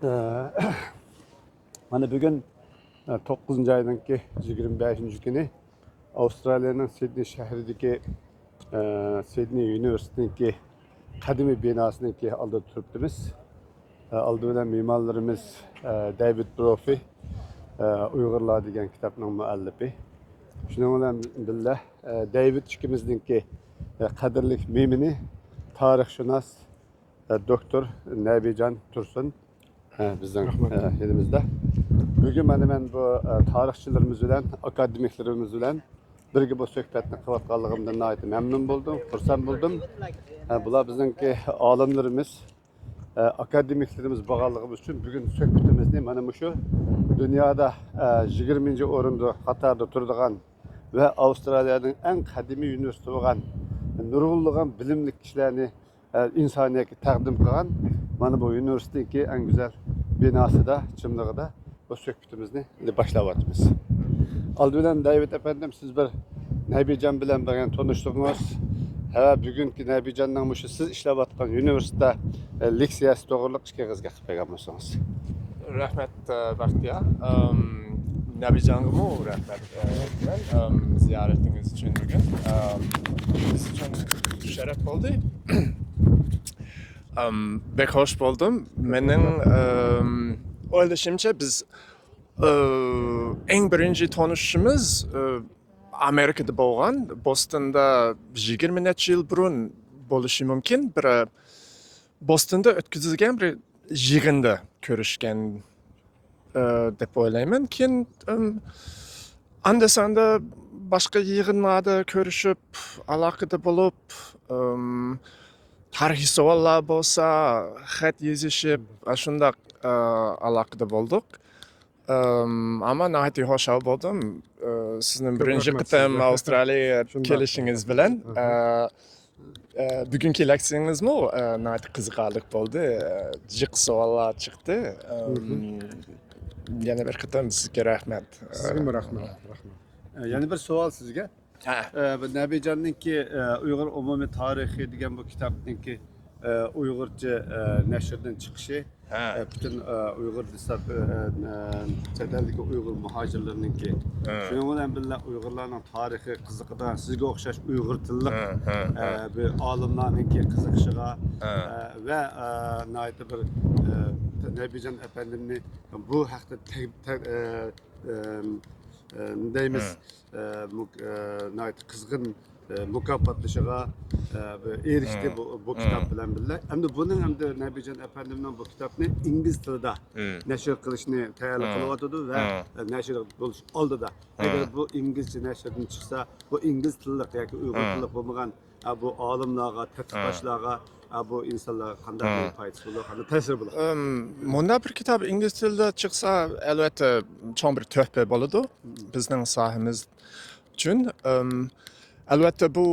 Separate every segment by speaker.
Speaker 1: Ee, Mana bugun 9 ayınki 25 günü Avustralya'nın Sydney şəhərindəki Sydney Üniversitesi'ndeki kadimi binasındaki aldı turibmiz. Aldı bilen mimarlarımız David Brophy Uygurlar degan kitapның müəllifi. Şunun bilan billah David ikimizdeki qadrlik mimini tarixshunos doktor Nabijan Tursun bizden elimizde. Bugün ben bu tarihçilerimiz bilen, akademiklerimiz bilen birge bu söhbetni qilayotganligimdan nihoyat memnun buldum, xursand buldum. Bular bizninki olimlarimiz, akademiklerimiz bo'lganligimiz uchun bugun söhbetimizni mana shu dunyoda 20. o'rinda qatorda turadigan ve Avustralya'nın en qadimiy universiteti bo'lgan nurg'unlagan bilimli kishilarni insoniyatga taqdim qilgan mana bu üniversitedeki en güzel binası da, çımlığı da bu söhbetimizni başlayapmiz. Aldı bilen David efendim siz bir Nabijan bilen birgen tanıştığınız ve bugünkü Nabijan'dan bu siz işlep atkan üniversite leksiyası doğruluk işkegizge qilib bergan bo'lsangiz.
Speaker 2: Rahmet Baxtiya. Nabijan'a mı rahmet ziyaretiniz için bugün. Biz için şeref oldu. Bek hoş buldum. Benim o'ylashimcha biz eng birinchi tanishishimiz Amerikada bo'lgan, Bostonda 20 necha yil burun bo'lishi mumkin. Bir Bostonda o'tkazilgan bir yig'inda ko'rishgan deb o'ylayman. Keyin anda-sanda boshqa yig'inlarda ko'rishib, aloqada bo'lib, tarixiy savollar bo'lsa, xat yozishib, shundoq aloqada bo'ldik. Ama nihoyat xursand bo'ldim. Sizning birinchi qitim Avstraliyaga kelishingiz bilan. Bugungi leksiyangizmi nihoyat qiziqarli bo'ldi. Jiq savollar chiqdi. Yana bir qitim sizga rahmat.
Speaker 1: Sizga rahmat. Yani bir savol sizga. Nabijan'ınki Uyghur Umumi Tarihi degan bu kitapninki Uyg'urcha nashrdan chiqishi bütün Uyghur chet Uyghur muhacirlarininki shuning bilan birga Uyg'urlarning tarihi qiziqidan sizga o'xshash Uyg'ur tillik bir olimlarninki qiziqishiga ve nihoyat bir Nabijan efendimni bu haqda deymiz nihoyat qizg'in mukofotlashiga erishdi bu kitap bilan birga. Endi buni hamda Nabijan efendimning bu kitapni ingliz tilida nashr qilishni tayyorlik qilyapti ve nashr bo'lish oldida. Agar bu ingilizcha nashrdan chiqsa, bu ingliz tilli yoki Uyg'ur tilli bo'lmagan bu olimlarga, tadqiqotchilarga bu insonlar qanday foydasi bo'ladi, qanday ta'sir bo'ladi?
Speaker 2: Bunda bir kitap ingliz tilida chiqsa, albatta chong bir tuhfa bo'ladi bizning sohamiz uchun. Albatta bu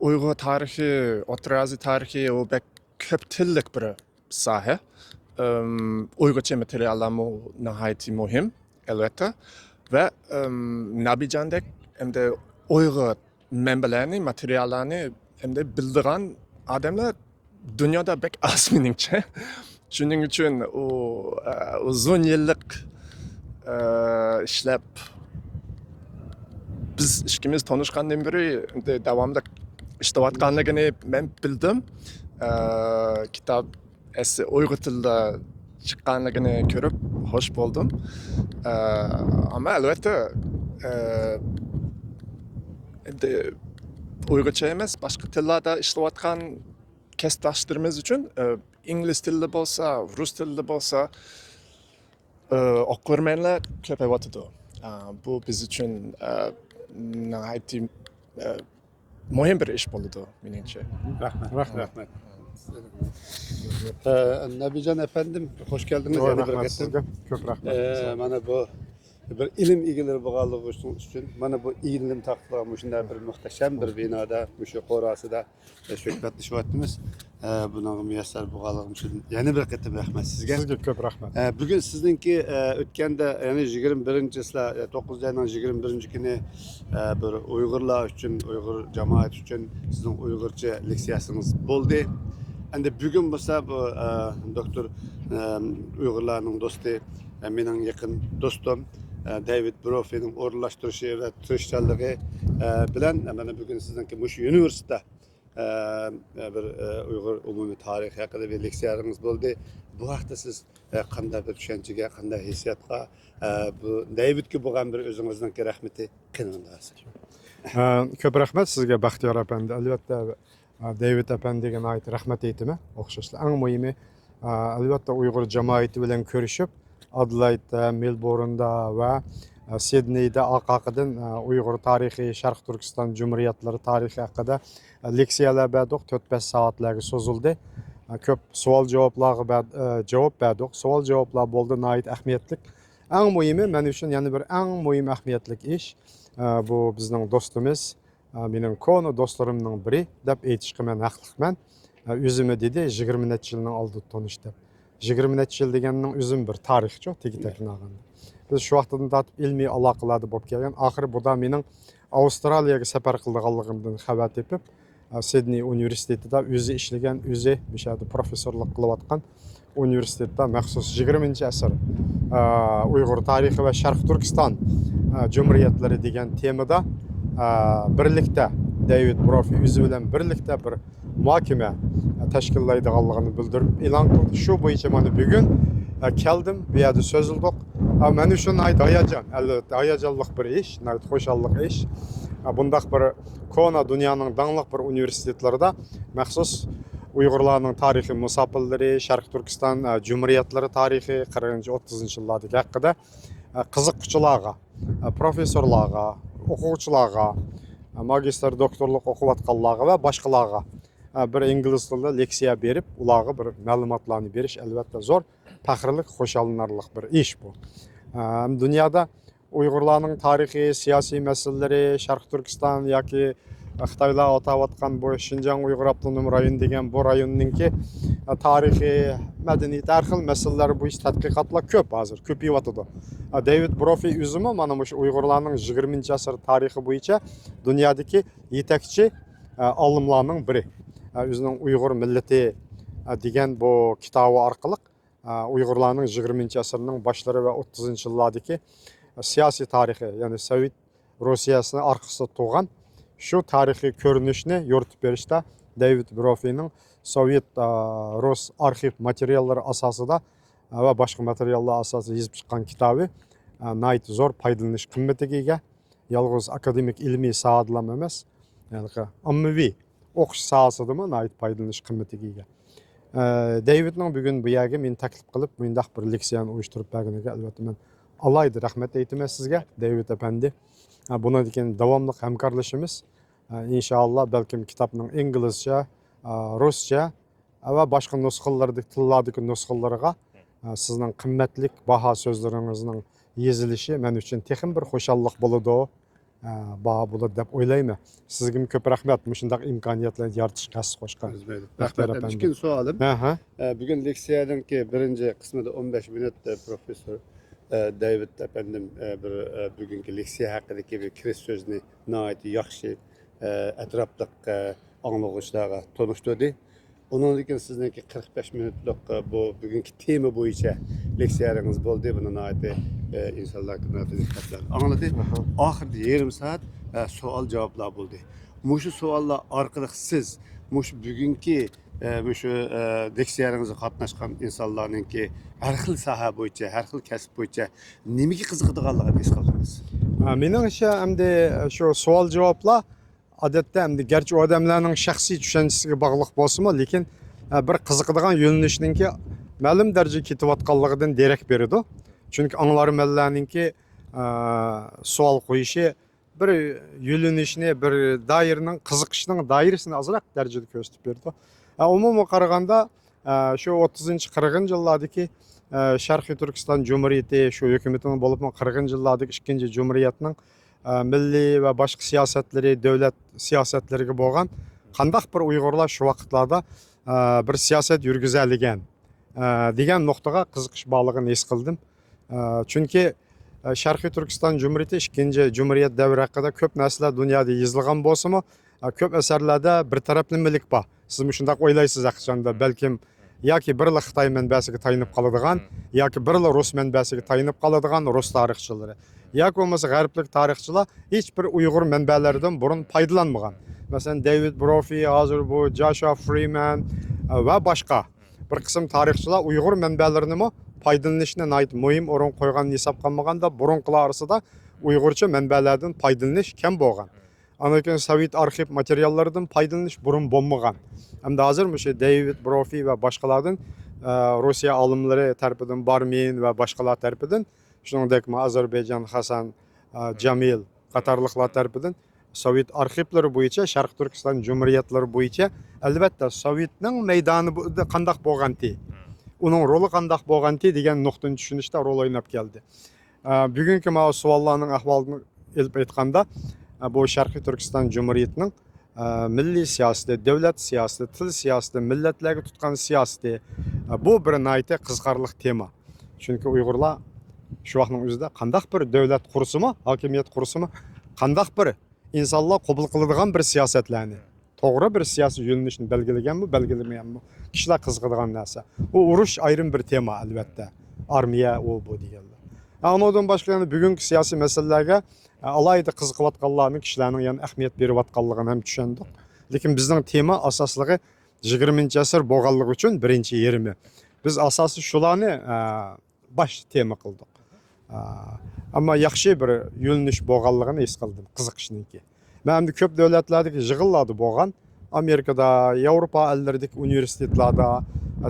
Speaker 2: Uyg'ur tarixi, O'rta Osiyo tarixi o bek ko'p tillik bir soha. Uyg'urcha materiallar nihoyat muhim albatta ve Nabijandek hamda Uyg'ur manbalarni, materiallarni hamda bildigan odamlar dunyoda bek az meningcha. Shuning uchun u uzun yillik ishlab biz ikimiz tanışgandan beri devamlı ishlayotganligini men bildim. Kitap Uyg'ur tilida chiqqanligini ko'rib hoş buldum. Ama albatta Uyg'urcha emas, boshqa tillarda ishlayotgan kasbdoshlarimiz uchun ingliz tilida bo'lsa, rus tilida bo'lsa o'qirmanlar ko'payyapti. Bu biz uchun nihoyat muhim bir ish bo'ldi meningcha.
Speaker 1: Rahmet. Nabijan efendim, hoş geldiniz.
Speaker 3: Rahmet sizga. Ko'p rahmat.
Speaker 1: Mana bu bir ilim egalari bo'lganligi uchun mana bu ilim taqdirlari shunday bir muhtasham bir binoda, shu qorasida suhbatlashyapmiz. Buning muyassar bo'lganligi uchun yana bir qatim rahmat sizga.
Speaker 3: Sizga ko'p rahmat.
Speaker 1: Bugün sizningki o'tganda ya'ni 21-sizlar 9 ayning 21-kuni bir Uyg'urlar uchun, Uyg'ur jamoat uchun sizning Uyg'urcha leksiyasınız bo'ldi. endi bugun bo'lsa bu doktor Uyg'urlarning do'sti, mening yaqin do'stim David Brophy'ning o'rinlashtirishi va tirishchanligi bilan mana bugun sizningki mush universitetda bir Uyg'ur umumiy tarixi haqida bir leksiyangiz bo'ldi. Bu haqda siz qanday bir tushunchaga, qanday hissiyotga bu Davidga bo'lgan bir o'zingizning rahmati qilindasiz?
Speaker 3: Ko'p rahmat sizga Baxtiyor apandi. Albatta David apandiga ait rahmat aytaman. O'xshashlar. Eng muhimi albatta Uyg'ur jamoati bilan ko'rishib, Adelaide, Melbourne'da va Sidneyda haqqidan Uyg'ur tarixi, Sharq Turkiston Cumhuriyatlari tarixi haqida leksiyalar berdik. 4-5 soatlarga cho'zildi. Ko'p savol-javoblarga javob berdik. Savol-javoblar bo'ldi nihoyat ahamiyatli. Eng muhimi men uchun yana bir eng muhim ahamiyatli ish bu bizning do'stimiz, mening konu do'stlarimning biri deb aytishga men haqliman. O'zimni dedi 20 necha yilning oldida tanishdi. 20 necha yil deganning o'zim bir tarixchi, tegi-tekini olganda. Biz shu vaqtdan tortib ilmiy aloqalarda bo'lib kelgan. Oxiri bu da mening Avstraliyaga safar qilganligimdan xabar tepib, Sidney universitetida o'zi ishlagan, o'zi mishada professorlik qilayotgan universitetda maxsus 20-asr Uyg'ur tarixi va Sharq Turkiston Cumhuriyatlari degan temada birlikda David Brophy o'zi bilan birlikda bir muhokama tashkillaydiganligini bildirib e'lon qildi. Shu bo'yicha mana bugun keldim, bu yerda so'zildik. Men uchun hayajon, albatta hayajonli bir ish, xo'shallik ish. Bundaq bir kona dunyoning dangliq bir universitetlarida maxsus Uyg'urlarning tarixiy musafirlari, Sharq Turkiston Cumhuriyatlari tarixi 40-30 yillardagi haqida qiziquvchilarga, professorlarga, o'quvchilarga, magistr doktorlik o'qiyotganlarga va boshqalarga bir ingliz tilida leksiya berib, ularga bir ma'lumotlarni berish albatta zo'r, faxrlik, xo'shalinarli bir ish bu. Dunyoda Uyg'urlarning tarixiy, siyosiy masalalari, Sharq Turkiston yoki Xitoylar o'tayotgan bu Xinjiang Uyg'ur avtonom rayon degan bu rayonninki tarixiy, madaniy, har xil masalalar bo'yicha tadqiqotlar ko'p hozir, ko'payyotdi. David Brophy o'zimi mana shu Uyg'urlarning 20-asr tarixi bo'yicha dunyodagi yetakchi olimlarning biri. O'zining Uyg'ur millati degan bu kitobi orqali Uyg'urlarning 20-asrning boshlari va 30-yillardagi siyosiy tarixi, ya'ni Sovet Rossiyasini orqasida turgan shu tarixiy ko'rinishni yoritib berishda David Brophy'ning Sovet Rus arxiv materiallari asosida va boshqa materiallar asosida yozib chiqqan kitobi nihoyat zo'r foydalanish qimmatiga ega. Yolg'iz akademik ilmiy soatlar emas, ya'ni ommaviy o'qish sohasidami nihoyat foydalanish qimmatiga ega. Davidning bugun bu yerga meni taklif qilib, mendaq bir leksiyani uyushtirib berganiga albatta men alayda rahmat aytaman sizga, David apandi. Bundan keyin davomli hamkorlashimiz. İnşallah balkim kitobning inglizcha, ruscha va boshqa nusxalardagi tillardagi nusxalarga sizning qimmatli baho so'zlaringizning yozilishi men uchun texim bir xo'shallik bo'ladi. Baho bo'ladi deb o'ylayman. Sizga ko'p rahmat shunday imkoniyatlarni yaratishga qo'shgan.
Speaker 1: Rahmat. Ikkinchi savolim. Bugun leksiyadanki birinchi qismida 15 minut professor David apandim bir bugungi leksiya haqidagi bir kirish so'zni nihoyat yaxshi atrofliq anglag'uchilarga tanishtirdi. Ondan keyin sizniki 45 minutlik bu bugungi tema bo'yicha leksiyangiz bo'ldi. Buni nihoyat insonlarga diqqatlar angladi. Oxirida yarım soat savol javoblar bo'ldi. Mushu savollar orqali siz mushu bugungi shu leksiyaningizga qatnashgan insonlarningki har xil soha bo'yicha, har xil kasb bo'yicha nimaga qiziqadiganligini his qildingiz?
Speaker 3: Meningcha endi shu savol javoblar odatda endi garchi odamlarning shaxsiy tushunchasiga bog'liq bo'lsa-mu, lekin bir qiziqadigan yo'nalishningki ma'lum darajaga ketayotganligidan derak beradi. Chunki anglarmanlarningki savol qo'yishi bir yo'linishni, bir doiraning qiziqishning doirasini ozroq darajada ko'rsatib berdi. Umuman qaraganda shu 30-40-yillardagi Sharqiy Turkiston Cumhuriyati shu hukumatining bo'lib 40-yillardagi ikkinchi Cumhuriyatning milliy va boshqa siyosatlari, davlat siyosatlariga bo'lgan qandaq bir Uyg'urlar shu vaqtlarda bir siyosat yurgizadigan degan nuqtaga qiziqish bog'lig'ini his qildim. Chunki Sharqiy Turkiston Cumhuriyati ikkinchi Cumhuriyat davri haqida ko'p narsalar dunyoda yozilgan bo'lsa-mu, ko'p asarlarda bir taraflamalik bor. Siz shunday o'ylaysiz aqshanda balkim yoki birla Xitoy manbasiga tayinib qoladigan yoki birla Rus manbasiga tayinib qoladigan Rus tarixchilari yoki bo'lmasa g'arblik tarixchilar hech bir Uyg'ur manbalaridan burun foydalanmagan. Masalan, David Brophy, hozir bu Joshua Freeman va boshqa bir qism tarixchilar Uyg'ur manbalarini foydalanishni muhim o'rin qo'ygan hisob qilmaganda burunqilar orasida Uyg'urcha manbalardan foydalanish kam bo'lgan. Amerikan Sovet arxiv materiallaridan foydalanish burun bo'lmagan. Hamda hozir o'sha David Brophy va boshqalardan Rossiya olimlari tarafidan Barmin va boshqalar tarafidan shuningdek Ozarbayjon Hasan Jamil qatorliqlar tarafidan Sovet arxivlari bo'yicha Sharq Turkiston Cumhuriyatlari bo'yicha albatta Sovetning maydoni qandoq bo'lganti, uning roli qandoq bo'lganti degan nuqtani tushunishda rol o'ynab keldi. Bugungi savollarning ahvolini elib aytganda bu Sharqiy Turkiston Cumhuriyatining milliy siyosati, davlat siyosati, til siyosati, millatlarga tutgan siyosati bu bir nayta qiziqarli tema. Chunki Uyg'urlar shu vaqtning o'zida qandoq bir davlat qursimi, hokimiyat qursimi, qandoq bir insonlar qabul qiladigan bir siyosatlarni, to'g'ri bir siyosiy yo'nalishni belgilaganmi, belgilamaganmi? Kishilar qiziqadigan narsa. U urush ayrim bir tema albatta. Armiya o bu deganlar. Ondan boshqa yana bugungi siyosiy masalalarga alayda qiziqayotganlarning kishilarning yana ahamiyat berayotganligini ham tushundik. Lekin bizning tema asosligi 20-asr bo'lganligi uchun birinchi yerimi. Biz asosi shularni bosh tema qildik. Ammo yaxshi bir yo'linish bo'lganligini his qildim, qiziqishniki. Men endi ko'p davlatlardagi yig'inlarda bo'lgan, Amerikada, Yevropa elleridagi universitetlarda,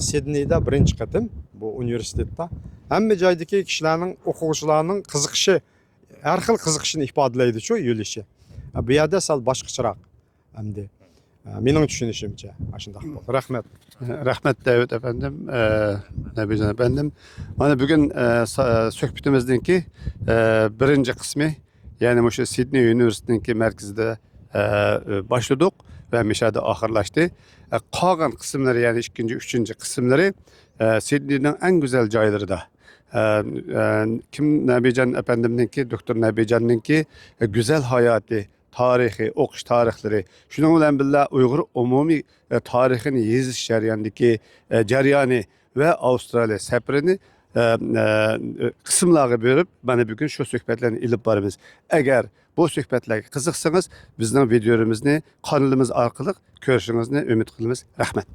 Speaker 3: Sidneyda birinchi qatim bu universitetda hamma joydagi kishilarning, o'quvchilarning qiziqishi, har xil qiziqishini ifodalaydi-ku yo'lishi. Bu yerda sal boshqacharoq. Endi mening tushunishimcha shunday bo'ldi. Rahmat.
Speaker 1: Rahmat David efendim, Nabican efendim. Mana bugün söhbetimizdeki birinci kısmı, yani şu Sydney Üniversitesi'ndeki merkezde başladık ve müşahede ahırlaştı. Kalan kısımları, yani ikinci, üçüncü kısımları Sydney'nin en güzel cayları da. Kim Nabican efendim'inki, Doktor Nabican'ınki güzel hayatı, tarihi, okuş tarihleri, şunun bilen billah Uygur umumi tarihini yeziş jarayandaki jaryanı ve Avustralya seferini kısımlarga bölüp bana bugün şu söhbetlerini ilip barımız. Eğer bu söhbetlerge kızıqsınız, bizden videolarımızı kanalımız arkalık görüşünüzü ümit kılımız. Rahmet.